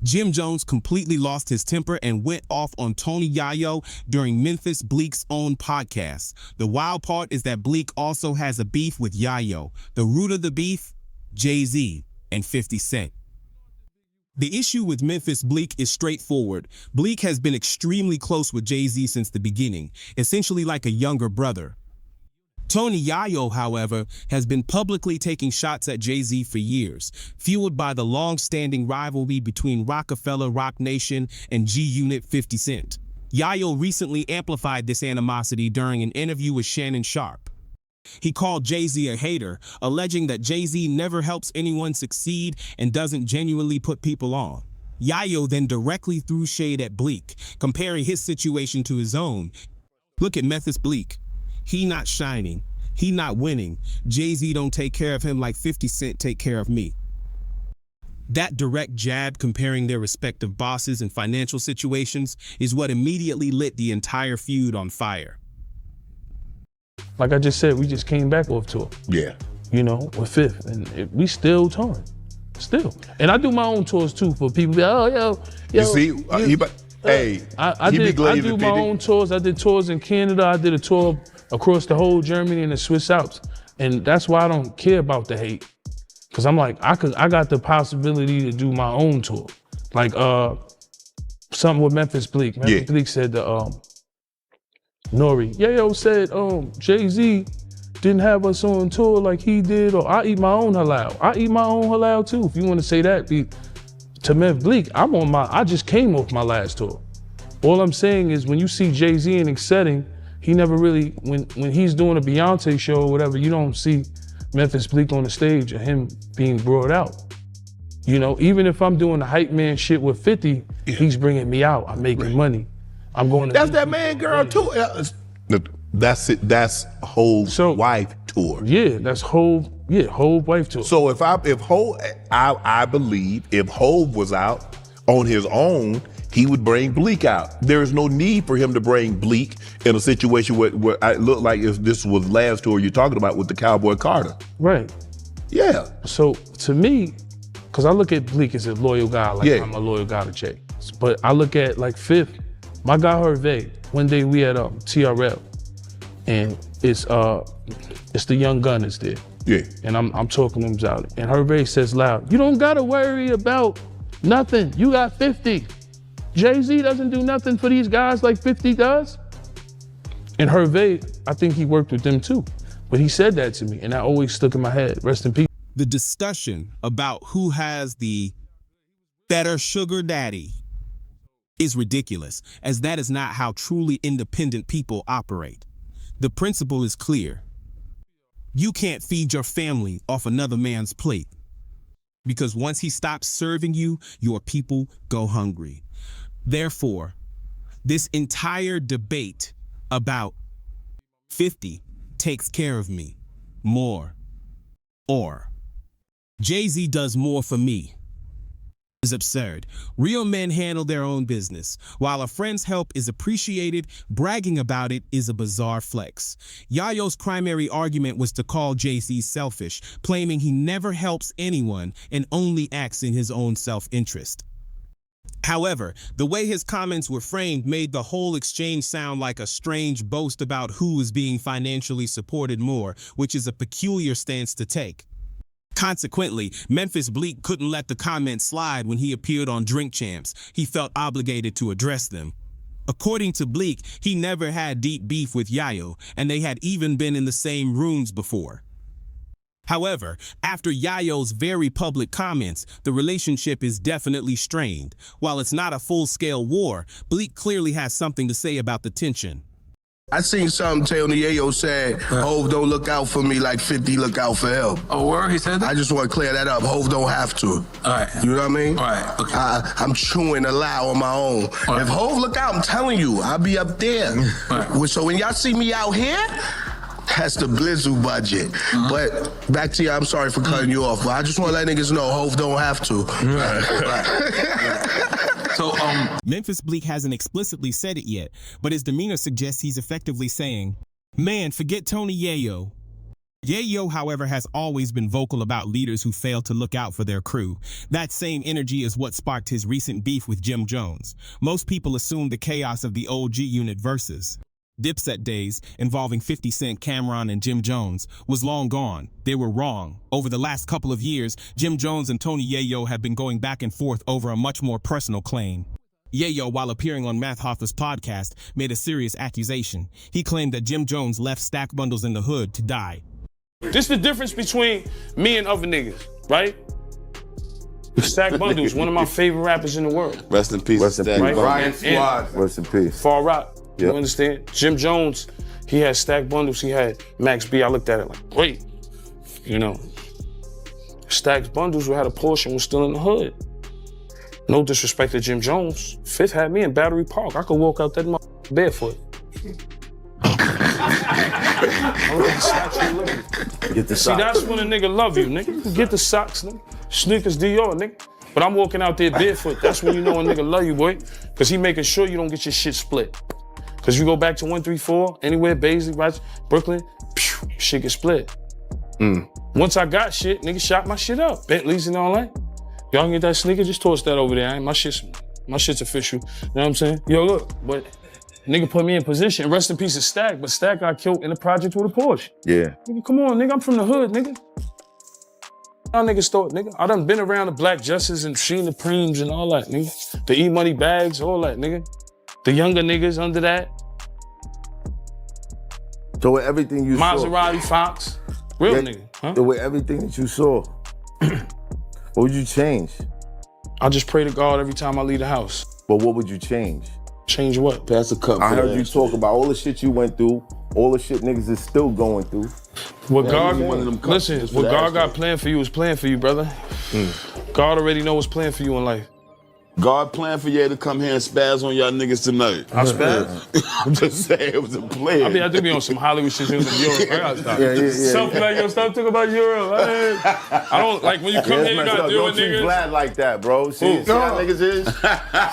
Jim Jones completely lost his temper and went off on Tony Yayo during Memphis Bleek's own podcast. The wild part is that Bleek also has a beef with Yayo. The root of the beef? Jay-Z and 50 Cent. The issue with Memphis Bleek is straightforward. Bleek has been extremely close with Jay-Z since the beginning, essentially like a younger brother. Tony Yayo, however, has been publicly taking shots at Jay-Z for years, fueled by the long-standing rivalry between Rockefeller Rock Nation and G-Unit 50 Cent. Yayo recently amplified this animosity during an interview with Shannon Sharpe. He called Jay-Z a hater, alleging that Jay-Z never helps anyone succeed and doesn't genuinely put people on. Yayo then directly threw shade at Bleek, comparing his situation to his own. Look at Memphis Bleek. He not shining. He not winning. Jay-Z don't take care of him like 50 Cent take care of me. That direct jab comparing their respective bosses and financial situations is what immediately lit the entire feud on fire. Like I just said, we just came back off tour. Yeah. You know, with Fifth, and we still touring. Still. And I do my own tours too for people. Oh, yo. You see, I do my own tours. I did tours in Canada. I did a tour across the whole Germany and the Swiss Alps. And that's why I don't care about the hate. Cause I'm like, I got the possibility to do my own tour. Like something with Memphis Bleek. Memphis Bleek said Nori, Yayo said Jay-Z didn't have us on tour like he did, or I eat my own halal. I eat my own halal too. If you want to say that, to Memphis Bleek, I just came off my last tour. All I'm saying is when you see Jay-Z in a setting, he never really, when he's doing a Beyonce show or whatever, you don't see Memphis Bleek on the stage and him being brought out. You know, even if I'm doing the hype man shit with 50, he's bringing me out. I'm making money. I'm going to. That's that man girl too. That's it. That's Hov's wife tour. Yeah, that's Hov wife tour. So if Hov, I believe if Hov was out on his own, he would bring Bleek out. There is no need for him to bring Bleek in a situation where it looked like if this was last tour you're talking about with the Cowboy Carter. Right. Yeah. So to me, because I look at Bleek as a loyal guy, like I'm a loyal guy to Jay. But I look at like Fifth, my guy Hervé, one day we had TRL, and it's the Young Gunners there. Yeah. And I'm talking to him out, and Hervé says loud, "You don't gotta worry about nothing. You got 50. Jay-Z doesn't do nothing for these guys like 50 does." And Hervé, I think he worked with them too. But he said that to me, and that always stuck in my head. Rest in peace. The discussion about who has the better sugar daddy is ridiculous, as that is not how truly independent people operate. The principle is clear. You can't feed your family off another man's plate, because once he stops serving you, your people go hungry. Therefore, this entire debate about 50 takes care of me more, or Jay-Z does more for me, is absurd. Real men handle their own business. While a friend's help is appreciated, bragging about it is a bizarre flex. Yayo's primary argument was to call Jay-Z selfish, claiming he never helps anyone and only acts in his own self-interest. However, the way his comments were framed made the whole exchange sound like a strange boast about who is being financially supported more, which is a peculiar stance to take. Consequently, Memphis Bleek couldn't let the comments slide when he appeared on Drink Champs. He felt obligated to address them. According to Bleek, he never had deep beef with Yayo, and they had even been in the same rooms before. However, after Yayo's very public comments, the relationship is definitely strained. While it's not a full-scale war, Bleek clearly has something to say about the tension. I seen something Tony Yayo said, Hov don't look out for me like 50 look out for him. Oh, where he said that? I just want to clear that up. Hov don't have to. All right. You know what I mean? All right, okay. I'm chewing aloud on my own. Right. If Hov look out, I'm telling you, I'll be up there. Right. So when y'all see me out here, that's the Blizzle budget. But back to you, I'm sorry for cutting you off, but I just want to let niggas know Hov don't have to. So, Memphis Bleek hasn't explicitly said it yet, but his demeanor suggests he's effectively saying, "Man, forget Tony Yayo. Yayo, however, has always been vocal about leaders who fail to look out for their crew. That same energy is what sparked his recent beef with Jim Jones. Most people assume the chaos of the OG Unit versus Dipset days, involving 50 Cent, Cameron, and Jim Jones, was long gone. They were wrong. Over the last couple of years, Jim Jones and Tony Yayo have been going back and forth over a much more personal claim. Yayo, while appearing on Math Hoffa's podcast, made a serious accusation. He claimed that Jim Jones left Stack Bundles in the hood to die. This the difference between me and other niggas, right? Stack Bundles, one of my favorite rappers in the world. Rest in peace, Rest in peace. Right? Riot Squad. Rest in peace. Far Rock, Yep. you understand? Jim Jones, he had Stack Bundles, he had Max B. I looked at it like, great. You know, Stack Bundles had a Porsche was still in the hood. No disrespect to Jim Jones. Fifth had me in Battery Park. I could walk out that barefoot. Get the See, socks. that's when a nigga love you, nigga. Get the socks, nigga. Sneakers Dior, nigga. But I'm walking out there barefoot. That's when you know a nigga love you, boy. Cause he making sure you don't get your shit split. Cause you go back to 134, anywhere, Baisley, right, Brooklyn, pew, shit get split. Once I got shit, nigga shot my shit up. Bentleys and all that. Y'all can get that sneaker, just toss that over there. My shit's official. You know what I'm saying? Yo, look, but nigga put me in position. Rest in peace of Stack, but Stack got killed in the project with a Porsche. Yeah. Nigga, come on, nigga, I'm from the hood, nigga. Y'all niggas thought, nigga. I done been around the Black Justice and seen the Preems and all that, nigga. The E-Money bags, all that, nigga. The younger niggas under that. So with everything you saw, Maserati Fox. Real nigga, huh? with everything that you saw, what would you change? I just pray to God every time I leave the house. But what would you change? Change what? Pass the cup. I heard you talk about all the shit you went through, all the shit niggas is still going through. What God, you one of them cups listen, just what for the God ass got though. planned for you is planned for you, brother. God already know what's planned for you in life. God planned for you to come here and spaz on y'all niggas tonight. I spaz? I'm just saying, it was a plan. I mean, I do be on some Hollywood shit in Europe. I gotta stop. Yeah. Something like, yo, stop talking about Europe. I don't, like, when you come Yeah, here, you it's gotta messed deal up. with Don't treat niggas. Vlad like that, bro. See how niggas is?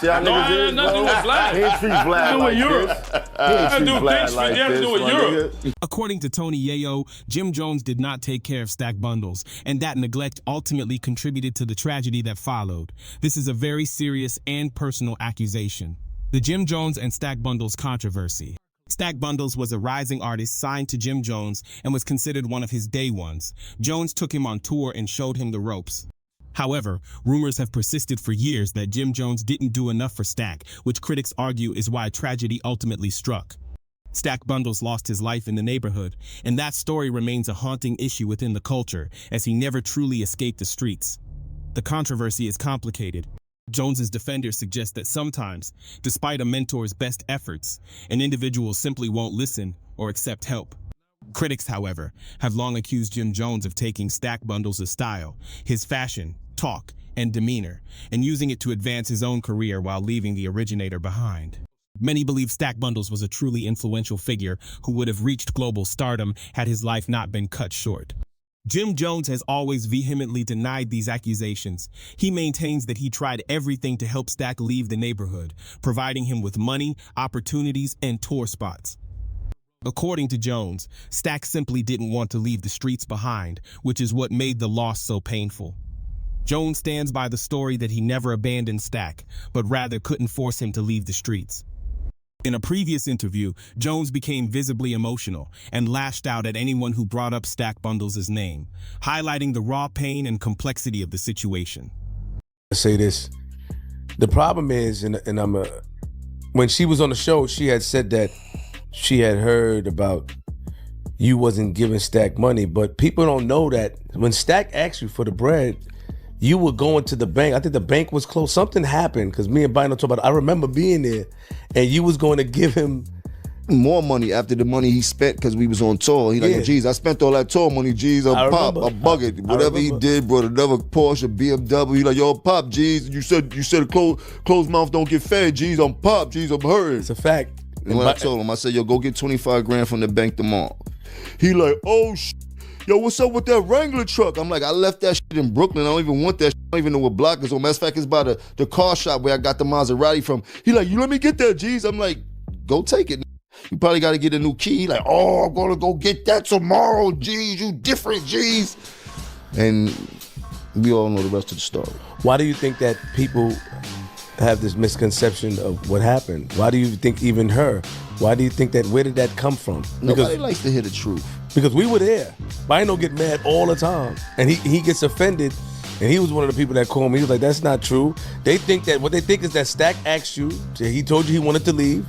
See how No, I niggas ain't is, nothing bro? with Vlad. He ain't treat Vlad do like with Europe. this. He ain't I treat do Vlad things like you have to this, do with my Europe. nigga. According to Tony Yayo, Jim Jones did not take care of Stack Bundles, and that neglect ultimately contributed to the tragedy that followed. This is a very serious and personal accusation. The Jim Jones and Stack Bundles controversy. Stack Bundles was a rising artist signed to Jim Jones and was considered one of his day ones. Jones took him on tour and showed him the ropes. However, rumors have persisted for years that Jim Jones didn't do enough for Stack, which critics argue is why tragedy ultimately struck. Stack Bundles lost his life in the neighborhood, and that story remains a haunting issue within the culture, as he never truly escaped the streets. The controversy is complicated. Jones's defenders suggest that sometimes, despite a mentor's best efforts, an individual simply won't listen or accept help. Critics, however, have long accused Jim Jones of taking Stack Bundles' style, his fashion, talk, and demeanor, and using it to advance his own career while leaving the originator behind. Many believe Stack Bundles was a truly influential figure who would have reached global stardom had his life not been cut short. Jim Jones has always vehemently denied these accusations. He maintains that he tried everything to help Stack leave the neighborhood, providing him with money, opportunities, and tour spots. According to Jones, Stack simply didn't want to leave the streets behind, which is what made the loss so painful. Jones stands by the story that he never abandoned Stack, but rather couldn't force him to leave the streets. In a previous interview, Jones became visibly emotional and lashed out at anyone who brought up Stack Bundles' name, highlighting the raw pain and complexity of the situation. I say this. The problem is, when she was on the show, she had said that she had heard about you wasn't giving Stack money, but people don't know that when Stack asked you for the bread, you were going to the bank. I think the bank was closed. Something happened because me and Bino talked about it. I remember being there and you was going to give him more money after the money he spent because we was on tour. He like, geez, I spent all that tour money, geez, on Pop, a bucket. Whatever he did, brought another Porsche, BMW. He like, yo, Pop, geez, you said a closed mouth don't get fed, geez, I'm Pop, geez, I'm hurting. It's a fact. And when I told him, I said, yo, go get 25 grand from the bank tomorrow. He like, oh, yo, what's up with that Wrangler truck? I'm like, I left that shit in Brooklyn. I don't even want that shit. I don't even know what block it's on. Matter of fact, it's by the car shop where I got the Maserati from. He like, you let me get that, G's. I'm like, go take it. You probably got to get a new key. Like, oh, I'm gonna go get that tomorrow. Jeez, you different, jeez. And we all know the rest of the story. Why do you think that people have this misconception of what happened? Why do you think even her? Why do you think that? Where did that come from? Nobody likes to hear the truth. Because we were there. Bino get mad all the time, and he gets offended. And he was one of the people that called me. He was like, "That's not true." They think that what they think is that Stack asked you. He told you he wanted to leave.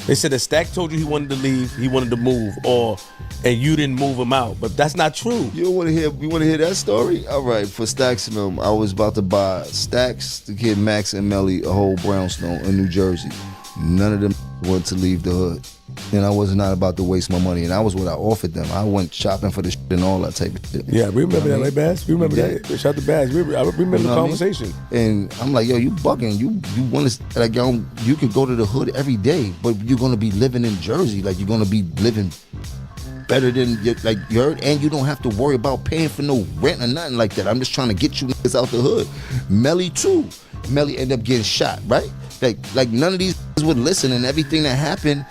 They said that Stack told you he wanted to leave. He wanted to move, and you didn't move him out. But that's not true. You want to hear that story? All right, for Stacks and them, I was about to buy Stacks, the kid Max and Melly, a whole brownstone in New Jersey. None of them wanted to leave the hood. And I was not about to waste my money. And that was what I offered them. I went shopping for the shit and all that type of shit. Yeah, we remember that, right, Bass? We remember that. Shout out to Bass. I remember the conversation. And I'm like, yo, you bugging. You want to, like, yo, you could go to the hood every day, but you're going to be living in Jersey. Like, you're going to be living better than, like, you heard? And you don't have to worry about paying for no rent or nothing like that. I'm just trying to get you niggas out the hood. Melly, too. Melly ended up getting shot, right? Like none of these would listen, and everything that happened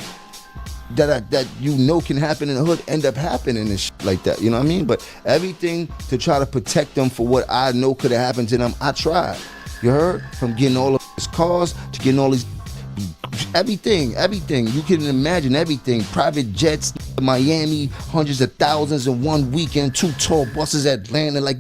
that you know can happen in the hood end up happening and shit like that. You know what I mean? But everything to try to protect them for what I know could have happened to them, I tried. You heard? From getting all of these cars to getting all these everything. You can imagine everything. Private jets, Miami, hundreds of thousands in one weekend, 2 tour buses at Atlanta, like.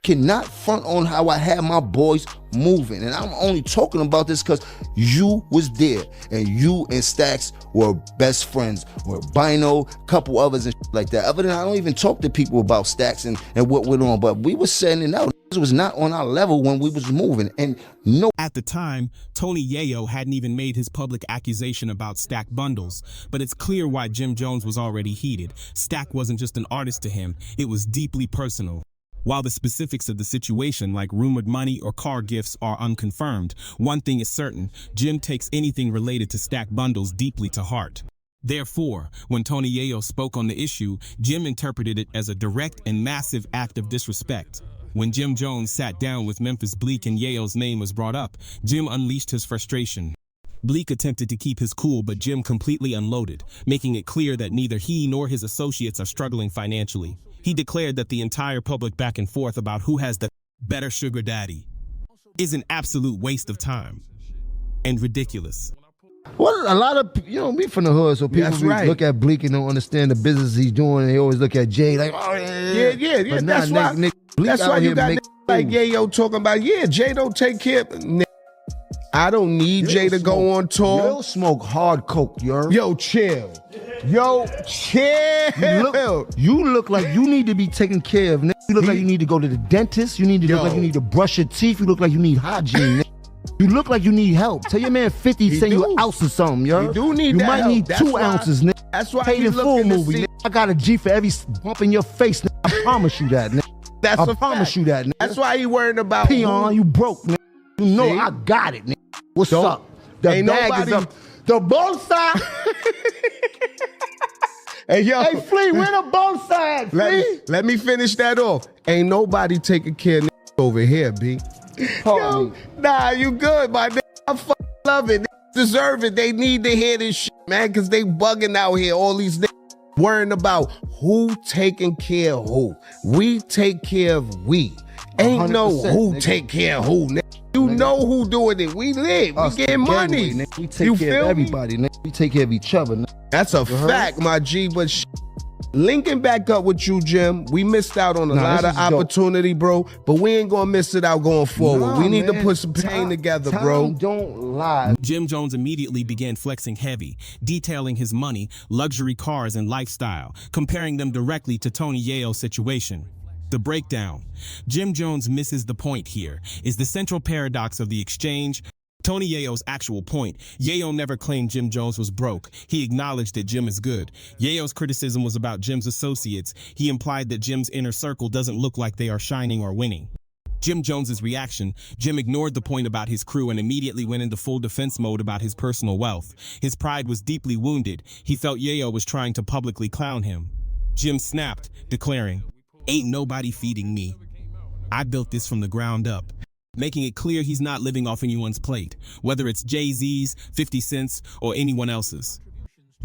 Cannot front on how I had my boys moving. And I'm only talking about this because you was there. And you and Stacks were best friends. Or Bino, couple others and like that. Other than I don't even talk to people about Stacks and what went on. But we were setting it out. This was not on our level when we was moving. And no. At the time, Tony Yayo hadn't even made his public accusation about Stack bundles. But it's clear why Jim Jones was already heated. Stack wasn't just an artist to him. It was deeply personal. While the specifics of the situation, like rumored money or car gifts, are unconfirmed, one thing is certain: Jim takes anything related to Stack bundles deeply to heart. Therefore, when Tony Yayo spoke on the issue, Jim interpreted it as a direct and massive act of disrespect. When Jim Jones sat down with Memphis Bleek and Yayo's name was brought up, Jim unleashed his frustration. Bleek attempted to keep his cool, but Jim completely unloaded, making it clear that neither he nor his associates are struggling financially. He declared that the entire public back and forth about who has the better sugar daddy is an absolute waste of time and ridiculous. Well, a lot of, me from the hood, so people look at Bleek and don't understand the business he's doing. They always look at Jay like, oh, yeah. But that's why you got like Yayo talking about, Jay don't take care of. I don't need Jay to go on tour. Yo, smoke hard coke, yo. Yo, chill. You look like you need to be taken care of. You look like you need to go to the dentist. You need to look like you need to brush your teeth. You look like you need hygiene. You look like you need help. Tell your man 50 send you an ounce or something, yo. You do need You that might help. need That's 2 why- ounces, nigga. That's why Paid he's in full looking to movie, see- nigga. I got a G for every bump in your face, nigga. I promise you that, nigga. That's I a promise fact. you that, nigga. That's why he worried about Peon, you broke, nigga. You know See? I got it, nigga. What's Don't- up? The ain't bag nobody- is up. The bolsa. Hey, yo. Hey, Flea, where the bolsa at, Flea? Let me finish that off. Ain't nobody taking care of over here, B. Yo, nah, you good, my nigga. I fucking love it. They deserve it. They need to hear this shit, man, because they bugging out here. All these niggas worrying about who taking care of who. We take care of we. Ain't no 100%, who nigga. take care of who, nigga. You know who doing it. We live. Us, We getting the money. gangway, nigga. We take You care feel of me? everybody, nigga. We take care of each other, nigga. That's a heard? fact, my G. But linking back up with you, Jim, we missed out on a lot this of is dope. opportunity, bro. But we ain't gonna miss it out going forward. Nah, we need to man. put some pain Time- together, time bro. don't lie. Jim Jones immediately began flexing heavy, detailing his money, luxury cars, and lifestyle, comparing them directly to Tony Yayo's situation. The breakdown. Jim Jones misses the point here, is the central paradox of the exchange. Tony Yayo's actual point: Yayo never claimed Jim Jones was broke. He acknowledged that Jim is good. Yayo's criticism was about Jim's associates. He implied that Jim's inner circle doesn't look like they are shining or winning. Jim Jones's reaction: Jim ignored the point about his crew and immediately went into full defense mode about his personal wealth. His pride was deeply wounded. He felt Yayo was trying to publicly clown him. Jim snapped, declaring, "Ain't nobody feeding me. I built this from the ground up," making it clear he's not living off anyone's plate, whether it's Jay-Z's, 50 Cent's, or anyone else's.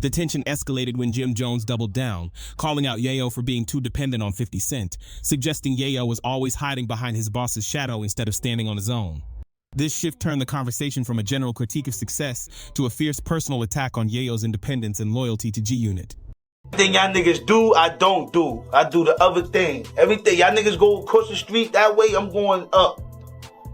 The tension escalated when Jim Jones doubled down, calling out Yayo for being too dependent on 50 Cent, suggesting Yayo was always hiding behind his boss's shadow instead of standing on his own. This shift turned the conversation from a general critique of success to a fierce personal attack on Yayo's independence and loyalty to G-Unit. Everything y'all niggas do, I don't do. I do the other thing. Everything y'all niggas go across the street that way, I'm going up.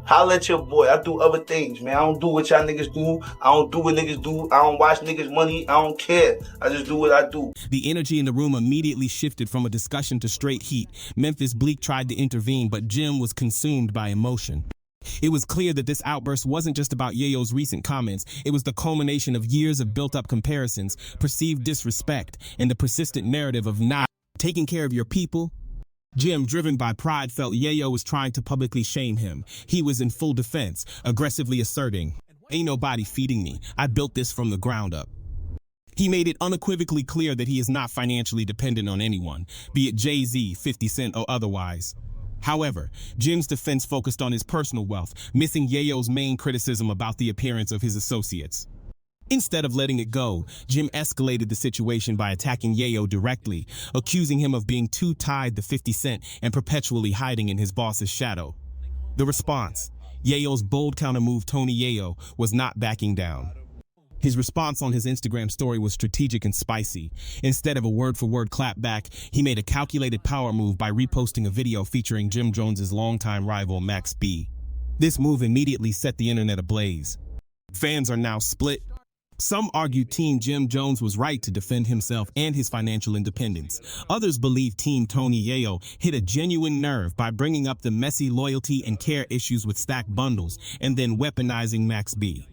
Holla at your boy. I do other things, man. I don't do what y'all niggas do. I don't do what niggas do. I don't watch niggas' money. I don't care. I just do what I do. The energy in the room immediately shifted from a discussion to straight heat. Memphis Bleek tried to intervene, but Jim was consumed by emotion. It was clear that this outburst wasn't just about Yayo's recent comments. It was the culmination of years of built-up comparisons, perceived disrespect, and the persistent narrative of not taking care of your people. Jim, driven by pride, felt Yayo was trying to publicly shame him. He was in full defense, aggressively asserting, "Ain't nobody feeding me. I built this from the ground up." He made it unequivocally clear that he is not financially dependent on anyone, be it Jay-Z, 50 Cent, or otherwise. However, Jim's defense focused on his personal wealth, missing Yayo's main criticism about the appearance of his associates. Instead of letting it go, Jim escalated the situation by attacking Yayo directly, accusing him of being too tied to 50 Cent and perpetually hiding in his boss's shadow. The response: Yayo's bold countermove, Tony Yayo, was not backing down. His response on his Instagram story was strategic and spicy. Instead of a word-for-word clapback, he made a calculated power move by reposting a video featuring Jim Jones's longtime rival, Max B. This move immediately set the internet ablaze. Fans are now split. Some argue Team Jim Jones was right to defend himself and his financial independence. Others believe Team Tony Yayo hit a genuine nerve by bringing up the messy loyalty and care issues with stacked bundles and then weaponizing Max B.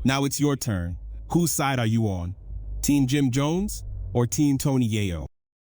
Now it's your turn. Whose side are you on? Team Jim Jones or Team Tony Yayo?